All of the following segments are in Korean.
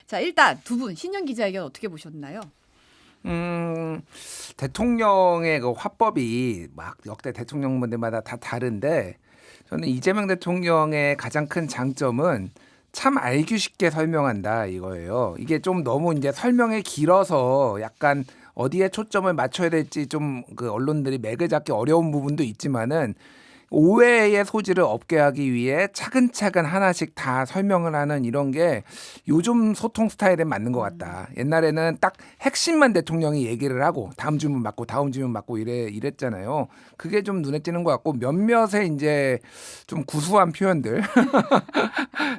자, 일단 두 분 신년 기자회견 어떻게 보셨나요? 대통령의 그 화법이 막 역대 대통령분들마다 다 다른데 저는 이재명 대통령의 가장 큰 장점은 참 알기 쉽게 설명한다 이거예요. 이게 좀 너무 이제 설명이 길어서 약간 어디에 초점을 맞춰야 될지 좀 그 언론들이 맥을 잡기 어려운 부분도 있지만은 오해의 소지를 없게 하기 위해 차근차근 하나씩 다 설명을 하는 이런 게 요즘 소통 스타일에 맞는 것 같다. 옛날에는 딱 핵심만 대통령이 얘기를 하고 다음 질문 맞고 다음 질문 맞고 이랬잖아요. 그게 좀 눈에 띄는 것 같고 몇몇의 이제 좀 구수한 표현들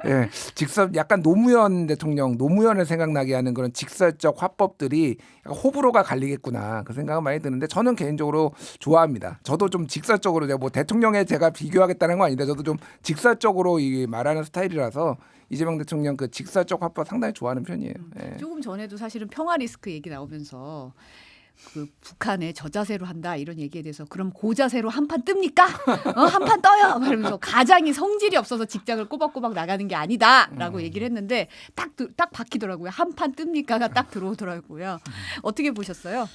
예, 직설 약간 노무현 대통령 노무현을 생각나게 하는 그런 직설적 화법들이 약간 호불호가 갈리겠구나 그 생각은 많이 드는데 저는 개인적으로 좋아합니다. 저도 좀 직설적으로 뭐 대통령에 제가 비교하겠다는 건 아닌데 저도 좀 직설적으로 이 말하는 스타일이라서 이재명 대통령 그 직설적 화법 상당히 좋아하는 편이에요. 예. 조금 전에도 사실은 평화 리스크 얘기 나오면서 그 북한의 저자세로 한다 이런 얘기에 대해서 그럼 고자세로 한 판 뜹니까? 한 판 떠요. 말하면서 가장이 성질이 없어서 직장을 꼬박꼬박 나가는 게 아니다라고 얘기를 했는데 딱 박히더라고요. 한 판 뜹니까가 딱 들어오더라고요. 어떻게 보셨어요?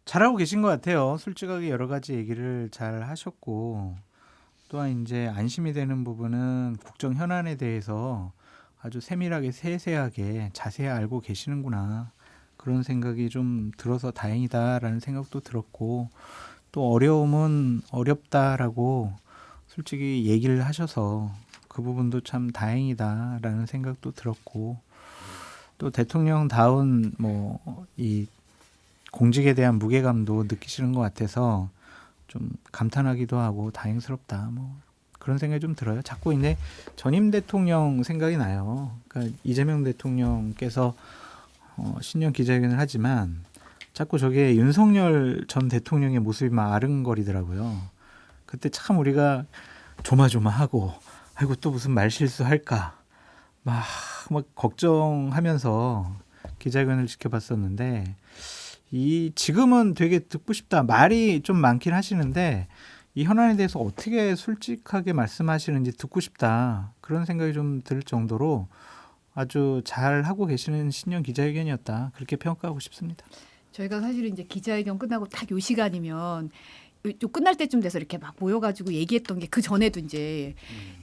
잘하고 계신 것 같아요. 솔직하게 여러 가지 얘기를 잘 하셨고 또한 이제 안심이 되는 부분은 국정 현안에 대해서 아주 세밀하게 세세하게 자세히 알고 계시는구나 그런 생각이 좀 들어서 다행이다라는 생각도 들었고 또 어려움은 어렵다라고 솔직히 얘기를 하셔서 그 부분도 참 다행이다라는 생각도 들었고 또 대통령다운 뭐 이 공직에 대한 무게감도 느끼시는 것 같아서 좀 감탄하기도 하고 다행스럽다 뭐 그런 생각이 좀 들어요. 자꾸 이제 전임 대통령 생각이 나요. 그러니까 이재명 대통령께서 신년 기자회견을 하지만 자꾸 저게 윤석열 전 대통령의 모습이 막 아른거리더라고요. 그때 참 우리가 조마조마하고 아이고 또 무슨 말실수할까 막 걱정하면서 기자회견을 지켜봤었는데 이 지금은 되게 듣고 싶다 말이 좀 많긴 하시는데 이 현안에 대해서 어떻게 솔직하게 말씀하시는지 듣고 싶다 그런 생각이 좀 들 정도로 아주 잘 하고 계시는 신년 기자회견이었다 그렇게 평가하고 싶습니다. 저희가 사실은 이제 기자회견 끝나고 딱 요 시간이면 요 끝날 때쯤 돼서 이렇게 막 모여가지고 얘기했던 게 그 전에도 이제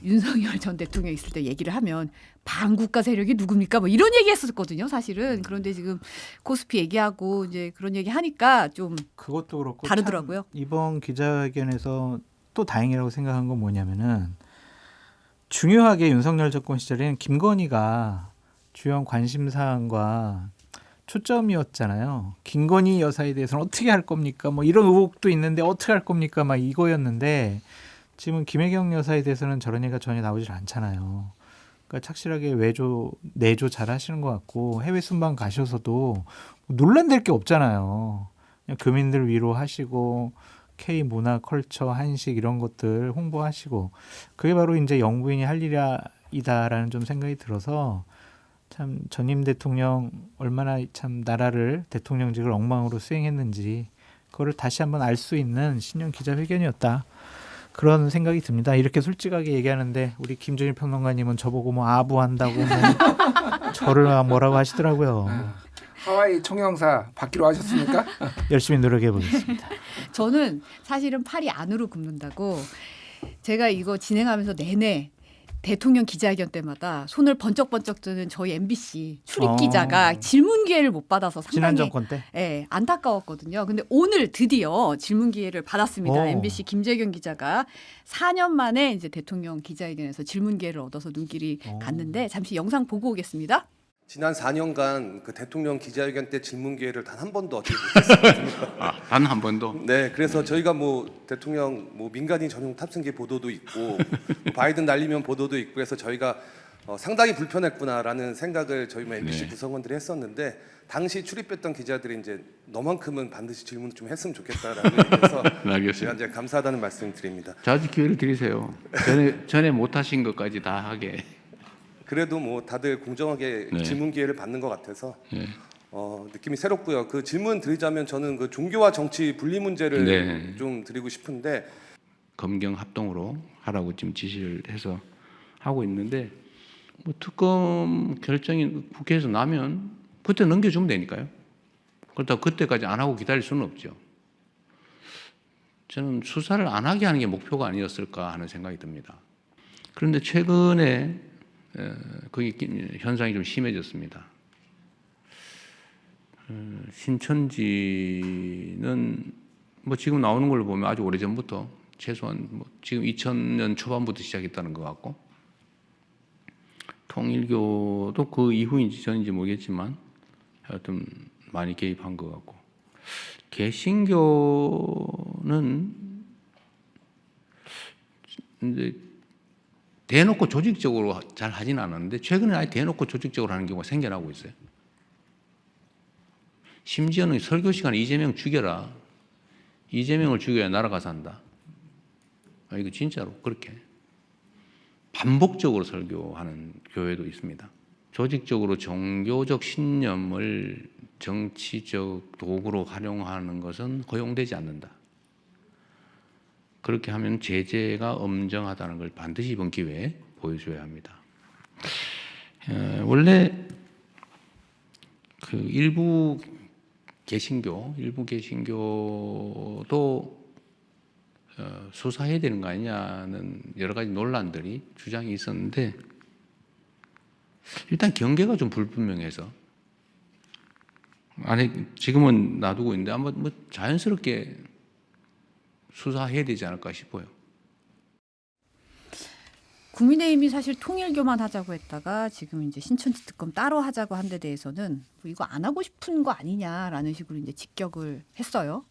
윤석열 전 대통령 있을 때 얘기를 하면 반국가 세력이 누굽니까? 뭐 이런 얘기했었거든요, 사실은. 그런데 지금 코스피 얘기하고 이제 그런 얘기 하니까 좀 그것도 그렇고 다르더라고요. 이번 기자회견에서 또 다행이라고 생각한 건 뭐냐면은 중요하게 윤석열 정권 시절에는 김건희가 주요 관심 사항과 초점이었잖아요. 김건희 여사에 대해서는 어떻게 할 겁니까? 뭐 이런 의혹도 있는데 어떻게 할 겁니까? 막 이거였는데 지금 김혜경 여사에 대해서는 저런 얘기가 전혀 나오질 않잖아요. 그러니까 착실하게 내조 잘 하시는 것 같고 해외 순방 가셔서도 논란될 게 없잖아요. 그냥 교민들 위로하시고 K 문화, 컬처, 한식 이런 것들 홍보하시고 그게 바로 이제 영부인이 할 일이다라는 좀 생각이 들어서 참 전임 대통령 얼마나 참 나라를 대통령직을 엉망으로 수행했는지 그거를 다시 한번 알 수 있는 신년 기자회견이었다. 그런 생각이 듭니다. 이렇게 솔직하게 얘기하는데 우리 김준일 평론가님은 저보고 뭐 아부한다고 뭐 저를 뭐라고 하시더라고요. 하와이 총영사 받기로 하셨습니까? 열심히 노력해 보겠습니다. 저는 사실은 팔이 안으로 굽는다고 제가 이거 진행하면서 내내 대통령 기자회견 때마다 손을 번쩍번쩍 드는 저희 MBC 출입 기자가 질문 기회를 못 받아서 지난 상당히 정권 때 안타까웠거든요. 근데 오늘 드디어 질문 기회를 받았습니다. MBC 김재경 기자가 4년 만에 이제 대통령 기자회견에서 질문 기회를 얻어서 눈길이 갔는데 잠시 영상 보고 오겠습니다. 지난 4년간 그 대통령 기자회견 때 질문 기회를 단 한 번도 얻지 못했습니다. 단 한 번도? 네, 그래서 저희가 뭐 대통령 뭐 민간인 전용 탑승기 보도도 있고 바이든 날리면 보도도 있고 해서 저희가 상당히 불편했구나라는 생각을 저희 MBC 네. 구성원들이 했었는데 당시 출입했던 기자들이 이제 너만큼은 반드시 질문을 좀 했으면 좋겠다라는 얘기해서 알겠습니다. 제가 이제 감사하다는 말씀 드립니다. 자주 기회를 드리세요. 전에 못하신 것까지 다 하게. 그래도 뭐 다들 공정하게 네. 질문 기회를 받는 것 같아서 네. 느낌이 새롭고요. 그 질문 드리자면 저는 그 종교와 정치 분리 문제를 네. 좀 드리고 싶은데 검경 합동으로 하라고 지금 지시를 해서 하고 있는데 뭐 특검 결정이 국회에서 나면 그때 넘겨주면 되니까요. 그렇다고 그때까지 안 하고 기다릴 수는 없죠. 저는 수사를 안 하게 하는 게 목표가 아니었을까 하는 생각이 듭니다. 그런데 최근에 거기 현상이 좀 심해졌습니다. 신천지는 뭐 지금 나오는 걸로 보면 아주 오래전부터 최소한 뭐 지금 2000년 초반부터 시작했다는 것 같고 통일교도 그 이후인지 전인지 모르겠지만 하여튼 많이 개입한 것 같고 개신교는 이제 대놓고 조직적으로 잘 하진 않았는데 최근에 아예 대놓고 조직적으로 하는 경우가 생겨나고 있어요. 심지어는 설교 시간에 이재명 죽여라. 이재명을 죽여야 나라가 산다. 이거 진짜로 그렇게 반복적으로 설교하는 교회도 있습니다. 조직적으로 종교적 신념을 정치적 도구로 활용하는 것은 허용되지 않는다. 그렇게 하면 제재가 엄정하다는 걸 반드시 이번 기회에 보여줘야 합니다. 원래 그 일부 개신교도 수사해야 되는 거 아니냐는 여러 가지 논란들이 주장이 있었는데 일단 경계가 좀 불분명해서 안에 지금은 놔두고 있는데 아마 뭐 자연스럽게 수사해야 되지 않을까 싶어요. 국민의힘이 사실 통일교만 하자고 했다가 지금 이제 신천지 특검 따로 하자고 한 데 대해서는 뭐 이거 안 하고 싶은 거 아니냐라는 식으로 이제 직격을 했어요.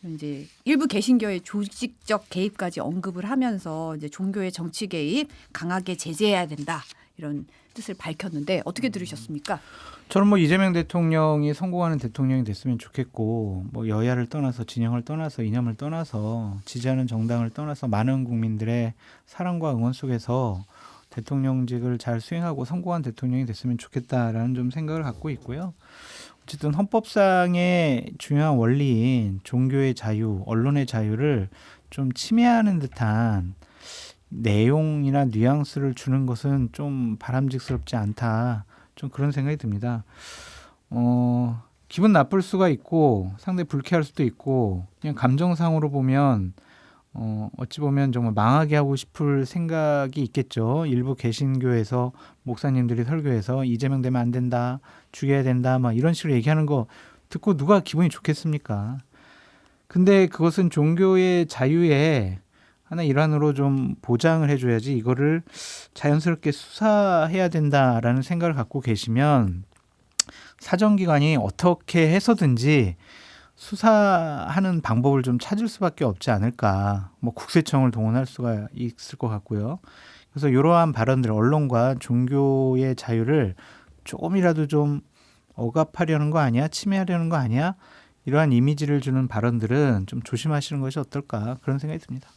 이제 일부 개신교의 조직적 개입까지 언급을 하면서 이제 종교의 정치 개입 강하게 제재해야 된다 이런 뜻을 밝혔는데 어떻게 들으셨습니까? 저는 뭐 이재명 대통령이 성공하는 대통령이 됐으면 좋겠고 뭐 여야를 떠나서 진영을 떠나서 이념을 떠나서 지지하는 정당을 떠나서 많은 국민들의 사랑과 응원 속에서 대통령직을 잘 수행하고 성공한 대통령이 됐으면 좋겠다라는 좀 생각을 갖고 있고요. 어쨌든 헌법상의 중요한 원리인 종교의 자유, 언론의 자유를 좀 침해하는 듯한 내용이나 뉘앙스를 주는 것은 좀 바람직스럽지 않다. 좀 그런 생각이 듭니다. 기분 나쁠 수가 있고 상당히 불쾌할 수도 있고 그냥 감정상으로 보면 어찌 보면 정말 망하게 하고 싶을 생각이 있겠죠. 일부 개신교에서 목사님들이 설교해서 이재명 되면 안 된다, 죽여야 된다, 막 이런 식으로 얘기하는 거 듣고 누가 기분이 좋겠습니까? 근데 그것은 종교의 자유의 하나 일환으로 좀 보장을 해줘야지 이거를 자연스럽게 수사해야 된다라는 생각을 갖고 계시면 사정기관이 어떻게 해서든지 수사하는 방법을 좀 찾을 수밖에 없지 않을까. 뭐 국세청을 동원할 수가 있을 것 같고요. 그래서 이러한 발언들, 언론과 종교의 자유를 조금이라도 좀 억압하려는 거 아니야? 침해하려는 거 아니야? 이러한 이미지를 주는 발언들은 좀 조심하시는 것이 어떨까 그런 생각이 듭니다.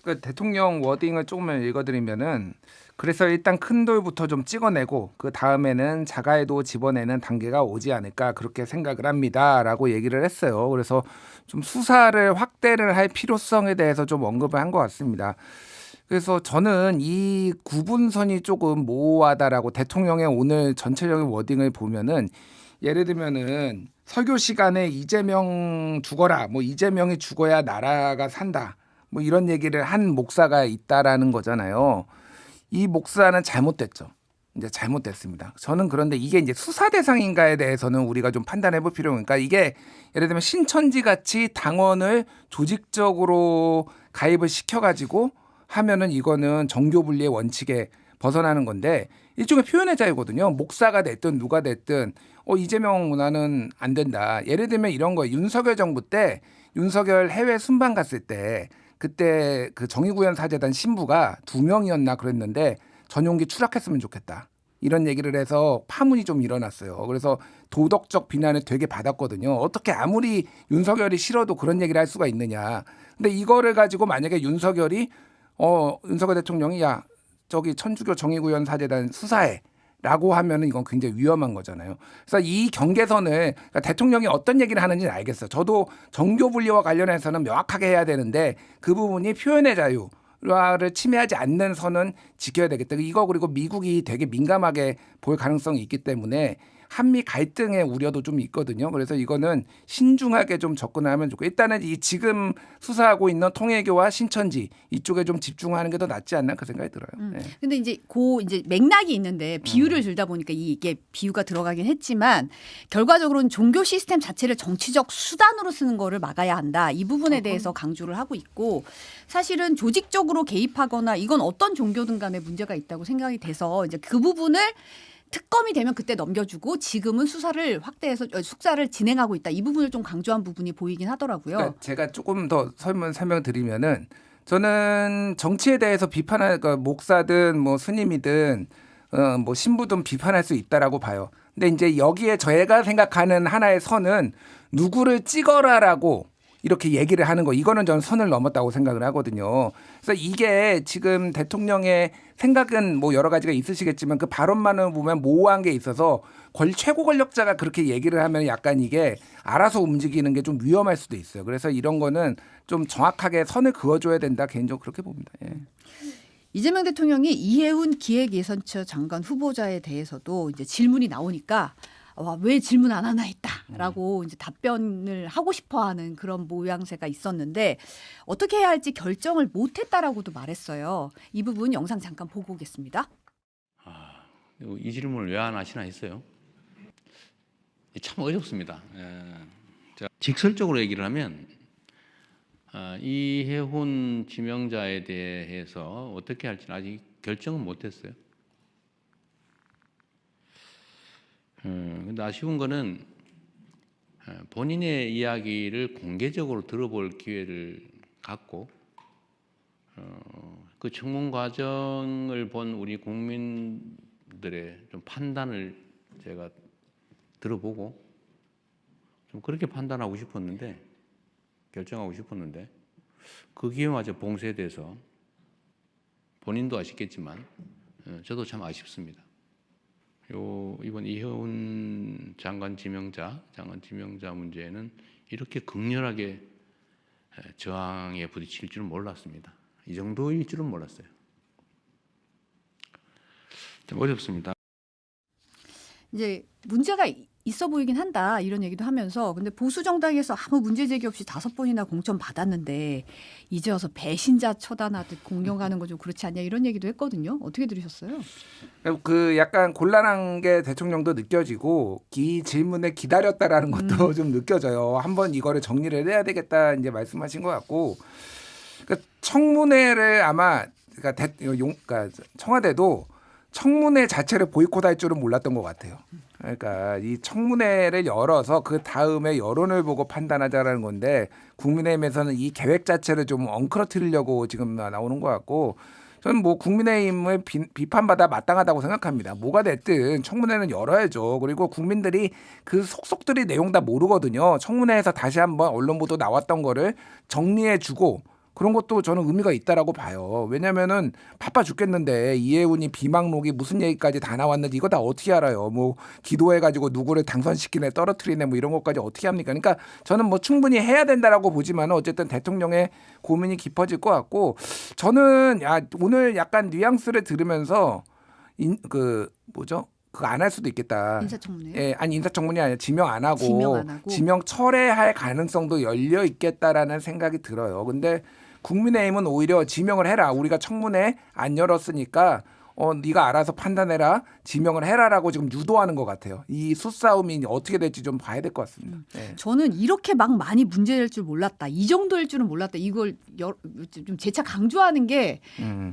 그 대통령 워딩을 조금만 읽어드리면은 그래서 일단 큰 돌부터 좀 찍어내고 그 다음에는 자갈도 집어내는 단계가 오지 않을까 그렇게 생각을 합니다라고 얘기를 했어요. 그래서 좀 수사를 확대를 할 필요성에 대해서 좀 언급을 한 것 같습니다. 그래서 저는 이 구분선이 조금 모호하다라고 대통령의 오늘 전체적인 워딩을 보면은 예를 들면은 설교 시간에 이재명 죽어라, 뭐 이재명이 죽어야 나라가 산다. 뭐 이런 얘기를 한 목사가 있다라는 거잖아요. 이 목사는 잘못됐죠. 이제 잘못됐습니다. 저는 그런데 이게 이제 수사 대상인가에 대해서는 우리가 좀 판단해 볼 필요가 있으니까 이게 예를 들면 신천지 같이 당원을 조직적으로 가입을 시켜가지고 하면은 이거는 정교 분리의 원칙에 벗어나는 건데 일종의 표현의 자유거든요. 목사가 됐든 누가 됐든 이재명 문화는 안 된다. 예를 들면 이런 거예요. 윤석열 정부 때 윤석열 해외 순방 갔을 때 그때 그 정의구현 사재단 신부가 2명이었나 그랬는데 전용기 추락했으면 좋겠다. 이런 얘기를 해서 파문이 좀 일어났어요. 그래서 도덕적 비난을 되게 받았거든요. 어떻게 아무리 윤석열이 싫어도 그런 얘기를 할 수가 있느냐. 근데 이거를 가지고 만약에 윤석열 대통령이 야 저기 천주교 정의구현 사재단 수사해. 라고 하면은 이건 굉장히 위험한 거잖아요. 그래서 이 경계선을 그러니까 대통령이 어떤 얘기를 하는지는 알겠어요. 저도 정교 분리와 관련해서는 명확하게 해야 되는데 그 부분이 표현의 자유 를 침해하지 않는 선은 지켜야 되겠다. 이거 그리고 미국이 되게 민감하게 볼 가능성이 있기 때문에 한미 갈등의 우려도 좀 있거든요. 그래서 이거는 신중하게 좀 접근하면 좋고 일단은 이 지금 수사하고 있는 통일교와 신천지 이쪽에 좀 집중하는 게 더 낫지 않나 그 생각이 들어요. 네. 근데 이제 이제 맥락이 있는데 비유를 들다 보니까 이게 비유가 들어가긴 했지만 결과적으로는 종교 시스템 자체를 정치적 수단으로 쓰는 거를 막아야 한다. 이 부분에 대해서 강조를 하고 있고 사실은 조직적으로 개입하거나 이건 어떤 종교든 간에 문제가 있다고 생각이 돼서 이제 그 부분을 특검이 되면 그때 넘겨주고 지금은 수사를 확대해서 숙사를 진행하고 있다. 이 부분을 좀 강조한 부분이 보이긴 하더라고요. 그러니까 제가 조금 더 설명드리면은 저는 정치에 대해서 비판할 목사든 뭐 스님이든 뭐 신부든 비판할 수 있다라고 봐요. 근데 이제 여기에 저희가 생각하는 하나의 선은 누구를 찍어라라고 이렇게 얘기를 하는 거 이거는 저는 선을 넘었다고 생각을 하거든요. 그래서 이게 지금 대통령의 생각은 뭐 여러 가지가 있으시겠지만 그 발언만을 보면 모호한 게 있어서 최고 권력자가 그렇게 얘기를 하면 약간 이게 알아서 움직이는 게 좀 위험할 수도 있어요. 그래서 이런 거는 좀 정확하게 선을 그어줘야 된다 개인적으로 그렇게 봅니다. 예. 이재명 대통령이 이해운 기획예산처 장관 후보자에 대해서도 이제 질문이 나오니까 왜 질문 안 하나 했다라고 이제 답변을 하고 싶어하는 그런 모양새가 있었는데 어떻게 해야 할지 결정을 못했다라고도 말했어요. 이 부분 영상 잠깐 보고 오겠습니다. 이 질문을 왜 안 하시나 했어요. 참 어렵습니다. 자, 직설적으로 얘기를 하면 이해훈 지명자에 대해서 어떻게 할지는 아직 결정은 못했어요. 근데 아쉬운 거는 본인의 이야기를 공개적으로 들어볼 기회를 갖고 그 청문 과정을 본 우리 국민들의 좀 판단을 제가 들어보고 좀 그렇게 판단하고 싶었는데 결정하고 싶었는데 그 기회마저 봉쇄돼서 본인도 아쉽겠지만 저도 참 아쉽습니다. 이번 이해운 장관 지명자 문제는 이렇게 극렬하게 저항에 부딪힐 줄은 몰랐습니다. 이 정도일 줄은 몰랐어요. 좀 어렵습니다. 이제 문제가 있어 보이긴 한다 이런 얘기도 하면서 근데 보수 정당에서 아무 문제 제기 없이 5번이나 공천 받았는데 이제 와서 배신자 처단하듯 공격하는 거 좀 그렇지 않냐 이런 얘기도 했거든요. 어떻게 들으셨어요? 그 약간 곤란한 게 대통령도 느껴지고 이 질문에 기다렸다라는 것도 좀 느껴져요. 한번 이거를 정리를 해야 되겠다 이제 말씀하신 것 같고 그러니까 청문회를 아마 그러니까 청와대도 청문회 자체를 보이콧할 줄은 몰랐던 것 같아요. 그러니까 이 청문회를 열어서 그 다음에 여론을 보고 판단하자라는 건데 국민의힘에서는 이 계획 자체를 좀 엉클어뜨리려고 지금 나오는 것 같고 저는 뭐 국민의힘을 비판받아 마땅하다고 생각합니다. 뭐가 됐든 청문회는 열어야죠. 그리고 국민들이 그 속속들이 내용 다 모르거든요. 청문회에서 다시 한번 언론 보도 나왔던 거를 정리해주고 그런 것도 저는 의미가 있다라고 봐요. 왜냐면은 바빠 죽겠는데 이해운이 비망록이 무슨 얘기까지 다 나왔는지 이거 다 어떻게 알아요? 뭐 기도해가지고 누구를 당선시키네 떨어뜨리네 뭐 이런 것까지 어떻게 합니까? 그러니까 저는 뭐 충분히 해야 된다라고 보지만 어쨌든 대통령의 고민이 깊어질 것 같고 저는 오늘 약간 뉘앙스를 들으면서 그거 안 할 수도 있겠다. 인사청문회. 예, 아니 인사청문이 아니라 지명 안 하고 지명 철회할 가능성도 열려 있겠다라는 생각이 들어요. 근데 국민의힘은 오히려 지명을 해라. 우리가 청문회 안 열었으니까 네가 알아서 판단해라. 지명을 해라라고 지금 유도하는 것 같아요. 이 수싸움이 어떻게 될지 좀 봐야 될 것 같습니다. 네. 저는 이렇게 막 많이 문제될 줄 몰랐다. 이 정도일 줄은 몰랐다. 이걸 좀 재차 강조하는 게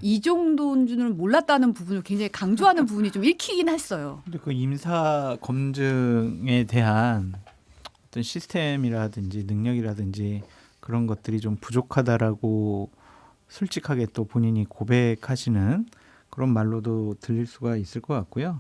이 정도인 줄은 몰랐다는 부분을 굉장히 강조하는 부분이 좀 읽히긴 했어요. 근데 그 임사 검증에 대한 어떤 시스템이라든지 능력이라든지 그런 것들이 좀 부족하다라고 솔직하게 또 본인이 고백하시는 그런 말로도 들릴 수가 있을 것 같고요.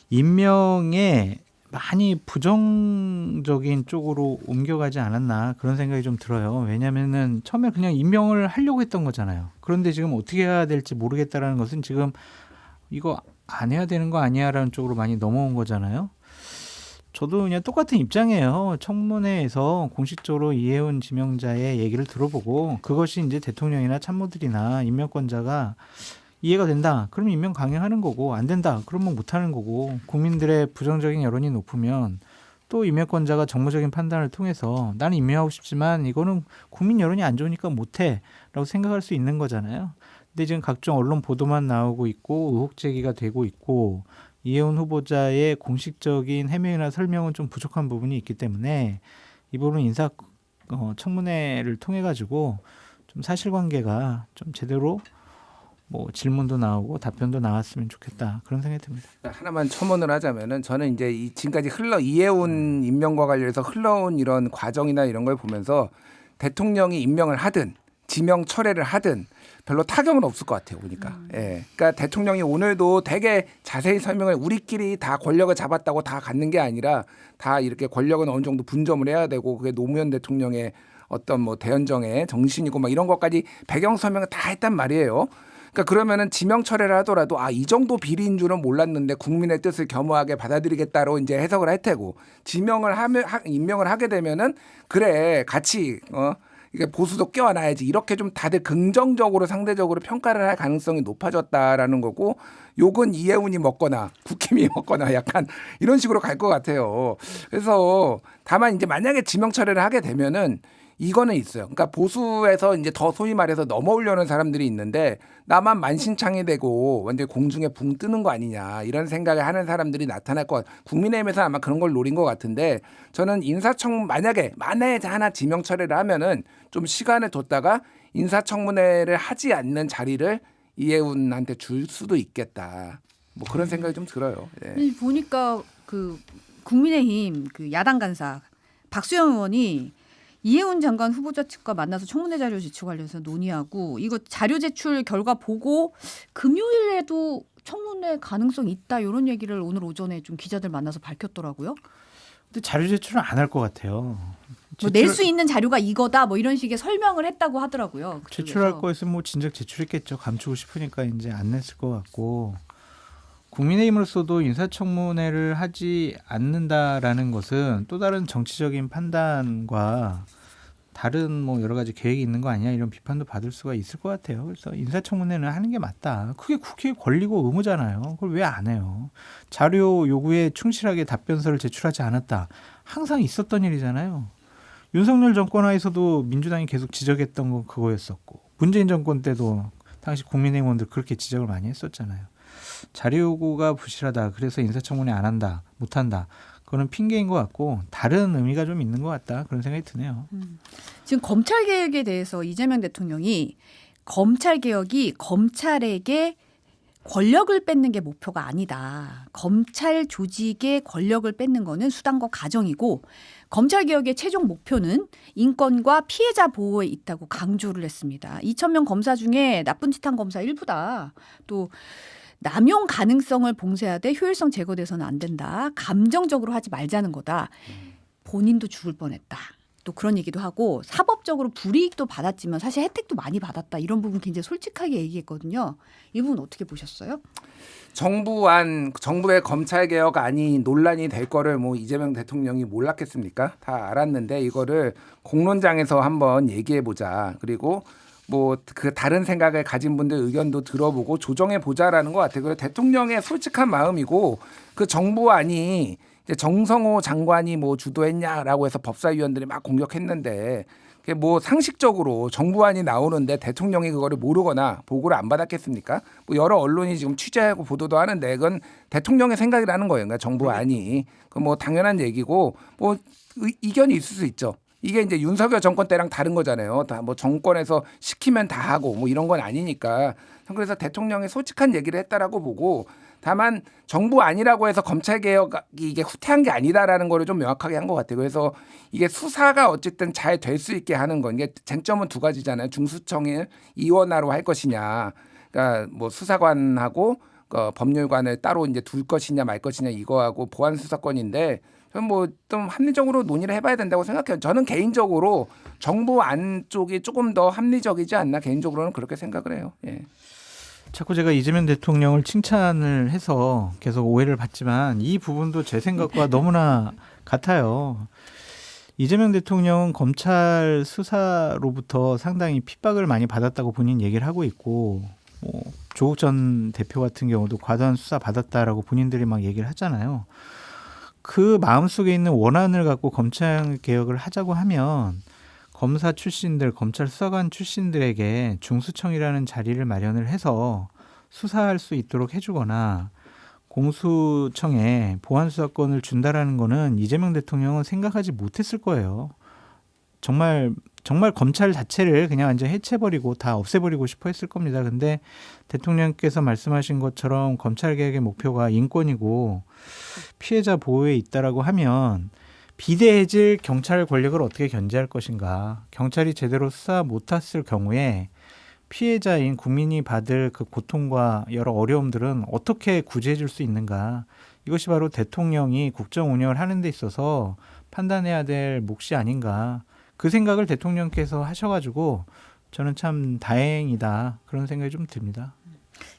임명에 많이 부정적인 쪽으로 옮겨가지 않았나 그런 생각이 좀 들어요. 왜냐하면은 처음에 그냥 임명을 하려고 했던 거잖아요. 그런데 지금 어떻게 해야 될지 모르겠다라는 것은 지금 이거 안 해야 되는 거 아니야라는 쪽으로 많이 넘어온 거잖아요. 저도 그냥 똑같은 입장이에요. 청문회에서 공식적으로 이해운 지명자의 얘기를 들어보고 그것이 이제 대통령이나 참모들이나 임명권자가 이해가 된다. 그러면 임명 강행하는 거고 안 된다. 그러면 못하는 거고 국민들의 부정적인 여론이 높으면 또 임명권자가 정무적인 판단을 통해서 나는 임명하고 싶지만 이거는 국민 여론이 안 좋으니까 못해 라고 생각할 수 있는 거잖아요. 근데 지금 각종 언론 보도만 나오고 있고 의혹 제기가 되고 있고 이해운 후보자의 공식적인 해명이나 설명은 좀 부족한 부분이 있기 때문에 이 부분 인사 청문회를 통해 가지고 좀 사실관계가 좀 제대로 뭐 질문도 나오고 답변도 나왔으면 좋겠다 그런 생각이 듭니다. 하나만 첨언을 하자면은 저는 이제 지금까지 이해운 임명과 관련해서 흘러온 이런 과정이나 이런 걸 보면서 대통령이 임명을 하든 지명 철회를 하든 별로 타격은 없을 것 같아요. 보니까. 예. 그러니까 대통령이 오늘도 되게 자세히 설명을 우리끼리 다 권력을 잡았다고 다 갖는 게 아니라 다 이렇게 권력은 어느 정도 분점을 해야 되고 그게 노무현 대통령의 어떤 뭐 대연정의 정신이고 막 이런 것까지 배경 설명을 다 했단 말이에요. 그러니까 그러면은 지명 철회를 하더라도 이 정도 비리인 줄은 몰랐는데 국민의 뜻을 겸허하게 받아들이겠다로 이제 해석을 할 테고 임명을 하게 되면은 그래 같이 이게 보수도 껴안아야지 이렇게 좀 다들 긍정적으로 상대적으로 평가를 할 가능성이 높아졌다라는 거고 욕은 이해운이 먹거나 국힘이 먹거나 약간 이런 식으로 갈 것 같아요. 그래서 다만 이제 만약에 지명 철회를 하게 되면은 이거는 있어요. 그러니까 보수에서 이제 더 소위 말해서 넘어오려는 사람들이 있는데 나만 만신창이 되고 완전 공중에 붕 뜨는 거 아니냐 이런 생각을 하는 사람들이 나타날 것 같아요. 국민의힘에서 아마 그런 걸 노린 것 같은데 저는 만약에 하나 지명 철회를 하면은 좀 시간을 뒀다가 인사청문회를 하지 않는 자리를 이해운한테 줄 수도 있겠다. 뭐 그런 생각이 좀 들어요. 예. 보니까 그 국민의힘 그 야당 간사 박수영 의원이 이해운 장관 후보자 측과 만나서 청문회 자료 제출 관련해서 논의하고 이거 자료 제출 결과 보고 금요일에도 청문회 가능성 있다 이런 얘기를 오늘 오전에 좀 기자들 만나서 밝혔더라고요. 근데 자료 제출은 안 할 것 같아요. 뭐 낼 수 있는 자료가 이거다 뭐 이런 식의 설명을 했다고 하더라고요. 그쪽에서. 제출할 거였으면 뭐 진작 제출했겠죠. 감추고 싶으니까 이제 안 냈을 것 같고 국민의힘으로서도 인사청문회를 하지 않는다라는 것은 또 다른 정치적인 판단과 다른 뭐 여러 가지 계획이 있는 거 아니야 이런 비판도 받을 수가 있을 것 같아요. 그래서 인사청문회는 하는 게 맞다. 그게 국회의 권리고 의무잖아요. 그걸 왜 안 해요? 자료 요구에 충실하게 답변서를 제출하지 않았다. 항상 있었던 일이잖아요. 윤석열 정권 하에서도 민주당이 계속 지적했던 건 그거였었고 문재인 정권 때도 당시 국민의힘 의원들 그렇게 지적을 많이 했었잖아요. 자료 요구가 부실하다. 그래서 인사청문회 안 한다. 못 한다. 그거는 핑계인 것 같고 다른 의미가 좀 있는 것 같다. 그런 생각이 드네요. 지금 검찰개혁에 대해서 이재명 대통령이 검찰개혁이 검찰에게 권력을 뺏는 게 목표가 아니다. 검찰 조직의 권력을 뺏는 거는 수단과 과정이고 검찰개혁의 최종 목표는 인권과 피해자 보호에 있다고 강조를 했습니다. 2,000명 검사 중에 나쁜 짓 한 검사 일부다. 또 남용 가능성을 봉쇄하되 효율성 제거돼서는 안 된다. 감정적으로 하지 말자는 거다. 본인도 죽을 뻔했다. 또 그런 얘기도 하고 사법적으로 불이익도 받았지만 사실 혜택도 많이 받았다. 이런 부분 굉장히 솔직하게 얘기했거든요. 이 부분 어떻게 보셨어요? 정부의 검찰개혁안이 논란이 될 거를 뭐 이재명 대통령이 몰랐겠습니까? 다 알았는데 이거를 공론장에서 한번 얘기해 보자. 그리고 뭐 그 다른 생각을 가진 분들 의견도 들어보고 조정해 보자라는 것 같아요. 그리고 대통령의 솔직한 마음이고 그 정부안이 이제 정성호 장관이 뭐 주도했냐라고 해서 법사위원들이 막 공격했는데 그게 뭐 상식적으로 정부안이 나오는데 대통령이 그거를 모르거나 보고를 안 받았겠습니까? 뭐 여러 언론이 지금 취재하고 보도도 하는데 그건 대통령의 생각이라는 거예요. 그러니까 정부안이 그 뭐 당연한 얘기고 뭐 이견이 있을 수 있죠. 이게 이제 윤석열 정권 때랑 다른 거잖아요. 다 뭐 정권에서 시키면 다 하고 뭐 이런 건 아니니까. 그래서 대통령이 솔직한 얘기를 했다라고 보고 다만 정부 아니라고 해서 검찰개혁이 이게 후퇴한 게 아니다라는 거를 좀 명확하게 한 것 같아요. 그래서 이게 수사가 어쨌든 잘 될 수 있게 하는 건 이게 쟁점은 두 가지잖아요. 중수청을 이원화로 할 것이냐. 그러니까 뭐 수사관하고 법률관을 따로 이제 둘 것이냐 말 것이냐 이거하고 보안수사권인데 뭐 좀 합리적으로 논의를 해봐야 된다고 생각해요. 저는 개인적으로 정부 안쪽이 조금 더 합리적이지 않나 개인적으로는 그렇게 생각을 해요. 예. 자꾸 제가 이재명 대통령을 칭찬을 해서 계속 오해를 받지만 이 부분도 제 생각과 너무나 같아요. 이재명 대통령은 검찰 수사로부터 상당히 핍박을 많이 받았다고 본인 얘기를 하고 있고 조국 전 대표 같은 경우도 과도한 수사 받았다라고 본인들이 막 얘기를 하잖아요. 그 마음속에 있는 원한을 갖고 검찰 개혁을 하자고 하면 검사 출신들, 검찰 수사관 출신들에게 중수청이라는 자리를 마련을 해서 수사할 수 있도록 해주거나 공수청에 보안 수사권을 준다라는 거는 이재명 대통령은 생각하지 못했을 거예요. 정말 검찰 자체를 그냥 완전 해체버리고 다 없애버리고 싶어 했을 겁니다. 근데 대통령께서 말씀하신 것처럼 검찰 개혁의 목표가 인권이고 피해자 보호에 있다라고 하면 비대해질 경찰 권력을 어떻게 견제할 것인가. 경찰이 제대로 수사 못했을 경우에 피해자인 국민이 받을 그 고통과 여러 어려움들은 어떻게 구제해 줄 수 있는가. 이것이 바로 대통령이 국정 운영을 하는 데 있어서 판단해야 될 몫이 아닌가. 그 생각을 대통령께서 하셔가지고 저는 참 다행이다. 그런 생각이 좀 듭니다.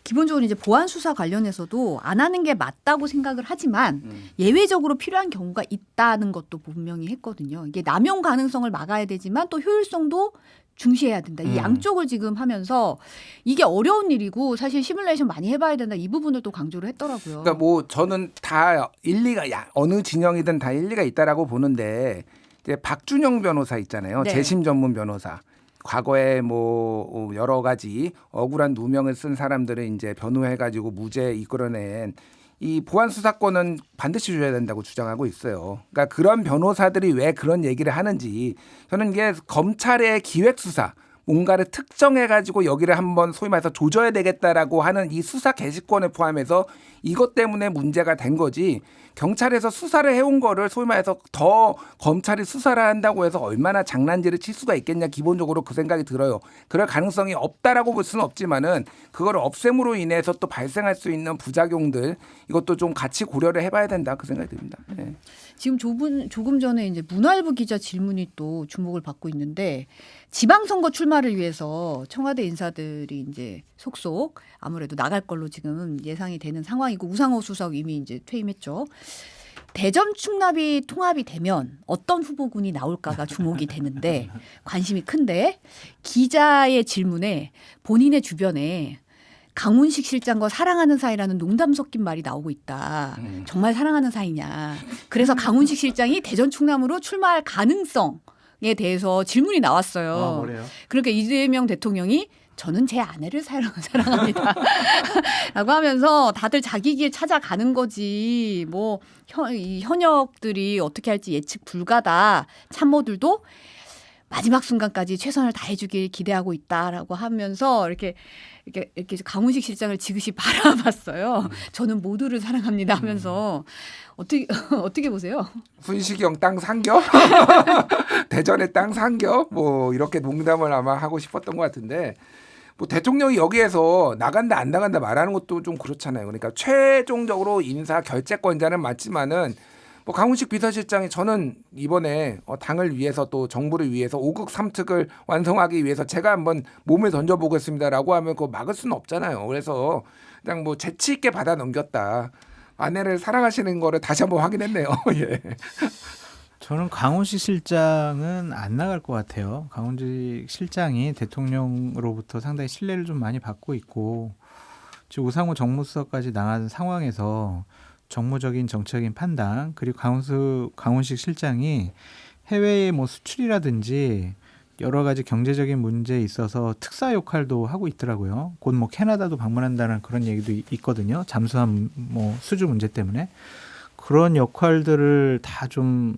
기본적으로 이제 보안 수사 관련해서도 안 하는 게 맞다고 생각을 하지만 예외적으로 필요한 경우가 있다는 것도 분명히 했거든요. 이게 남용 가능성을 막아야 되지만 또 효율성도 중시해야 된다. 이 양쪽을 지금 하면서 이게 어려운 일이고 사실 시뮬레이션 많이 해봐야 된다. 이 부분을 또 강조를 했더라고요. 그러니까 뭐 저는 다 일리가 어느 진영이든 다 일리가 있다라고 보는데 이제 박준영 변호사 있잖아요. 네. 재심 전문 변호사. 과거에 뭐 여러 가지 억울한 누명을 쓴 사람들을 이제 변호해가지고 무죄 이끌어낸 이 보안 수사권은 반드시 줘야 된다고 주장하고 있어요. 그러니까 그런 변호사들이 왜 그런 얘기를 하는지 저는 이게 검찰의 기획 수사 뭔가를 특정해가지고 여기를 한번 소위 말해서 조져야 되겠다라고 하는 이 수사 개시권을 포함해서 이것 때문에 문제가 된 거지. 경찰에서 수사를 해온 거를 소위 말해서 더 검찰이 수사를 한다고 해서 얼마나 장난질을 칠 수가 있겠냐 기본적으로 그 생각이 들어요. 그럴 가능성이 없다라고 볼 수는 없지만은 그걸 없앰으로 인해서 또 발생할 수 있는 부작용들 이것도 좀 같이 고려를 해봐야 된다 그 생각이 듭니다. 네. 지금 조금 전에 이제 문화일보 기자 질문이 또 주목을 받고 있는데 지방선거 출마를 위해서 청와대 인사들이 이제 속속 아무래도 나갈 걸로 지금 예상이 되는 상황이고 우상호 수석 이미 이제 퇴임했죠. 대전 충남이 통합이 되면 어떤 후보군이 나올까가 주목이 되는데 관심이 큰데 기자의 질문에 본인의 주변에 강훈식 실장과 사랑하는 사이라는 농담 섞인 말이 나오고 있다. 정말 사랑하는 사이냐. 그래서 강훈식 실장이 대전 충남으로 출마할 가능성에 대해서 질문이 나왔어요. 뭐래요? 그러니까 이재명 대통령이 저는 제 아내를 사랑합니다. 라고 하면서 다들 자기 길 찾아가는 거지. 뭐 이 현역들이 어떻게 할지 예측 불가다. 참모들도 마지막 순간까지 최선을 다해주길 기대하고 있다라고 하면서 이렇게 강훈식 실장을 지그시 바라봤어요. 저는 모두를 사랑합니다 하면서 어떻게 보세요? 훈시경 땅 상겨? 대전의 땅 상겨? 뭐 이렇게 농담을 아마 하고 싶었던 것 같은데 뭐 대통령이 여기에서 나간다 안 나간다 말하는 것도 좀 그렇잖아요. 그러니까 최종적으로 인사 결재권자는 맞지만은 뭐 강훈식 비서실장이 저는 이번에 당을 위해서 또 정부를 위해서 5국 3특을 완성하기 위해서 제가 한번 몸을 던져보겠습니다라고 하면 그거 막을 수는 없잖아요. 그래서 그냥 뭐 재치 있게 받아 넘겼다. 아내를 사랑하시는 거를 다시 한번 확인했네요. 예. 저는 강훈식 실장은 안 나갈 것 같아요. 강훈식 실장이 대통령으로부터 상당히 신뢰를 좀 많이 받고 있고 지금 우상호 정무수석까지 나간 상황에서 정무적인 정치적인 판단 그리고 강훈식 실장이 해외의 뭐 수출이라든지 여러 가지 경제적인 문제에 있어서 특사 역할도 하고 있더라고요. 곧 뭐 캐나다도 방문한다는 그런 얘기도 있거든요. 잠수함 뭐 수주 문제 때문에 그런 역할들을 다 좀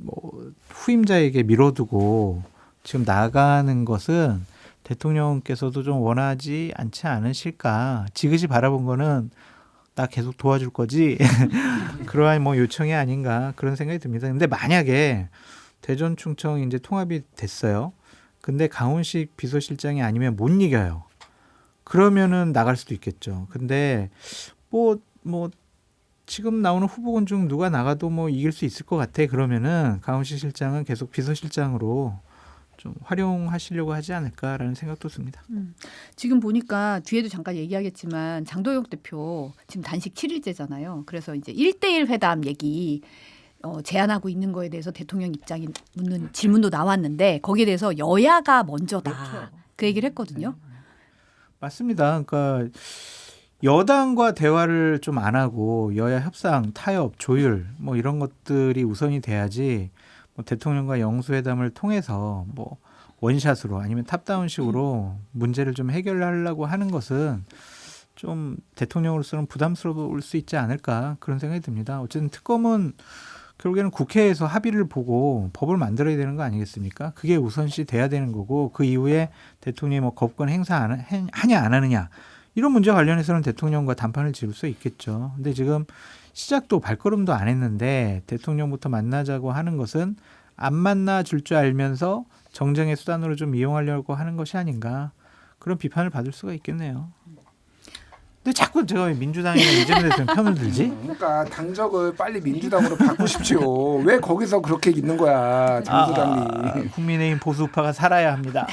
뭐 후임자에게 밀어두고 지금 나가는 것은 대통령께서도 좀 원하지 않지 않으실까. 지그시 바라본 거는 나 계속 도와줄 거지. 그러한 뭐 요청이 아닌가 그런 생각이 듭니다. 근데 만약에 대전 충청 이제 통합이 됐어요. 근데 강훈식 비서실장이 아니면 못 이겨요. 그러면은 나갈 수도 있겠죠. 근데 뭐 지금 나오는 후보군 중 누가 나가도 뭐 이길 수 있을 것 같아. 그러면은 강훈식 실장은 계속 비서실장으로 좀 활용하시려고 하지 않을까라는 생각도 듭니다. 지금 보니까 뒤에도 잠깐 얘기하겠지만 장도영 대표 지금 단식 7일째잖아요. 그래서 이제 1대1 회담 얘기 제안하고 있는 거에 대해서 대통령 입장이 묻는 질문도 나왔는데 거기에 대해서 여야가 먼저다. 그렇죠. 그 얘기를 했거든요. 맞습니다. 그러니까 여당과 대화를 좀 안 하고 여야 협상, 타협, 조율 뭐 이런 것들이 우선이 돼야지 뭐 대통령과 영수회담을 통해서 뭐 원샷으로 아니면 탑다운식으로 문제를 좀 해결하려고 하는 것은 좀 대통령으로서는 부담스러울 수 있지 않을까 그런 생각이 듭니다. 어쨌든 특검은 결국에는 국회에서 합의를 보고 법을 만들어야 되는 거 아니겠습니까? 그게 우선시 돼야 되는 거고 그 이후에 대통령이 뭐 거부권 행사 하냐 안 하느냐 이런 문제 관련해서는 대통령과 담판을 지을 수 있겠죠. 근데 지금 시작도 발걸음도 안 했는데 대통령부터 만나자고 하는 것은 안 만나 줄 줄 알면서 정쟁의 수단으로 좀 이용하려고 하는 것이 아닌가 그런 비판을 받을 수가 있겠네요. 근데 자꾸 제가 왜 민주당이나 이재명 대통령 편을 들지? 그러니까 당적을 빨리 민주당으로 바꾸십시오. 왜 거기서 그렇게 있는 거야, 장 소장님. 국민의힘 보수파가 살아야 합니다.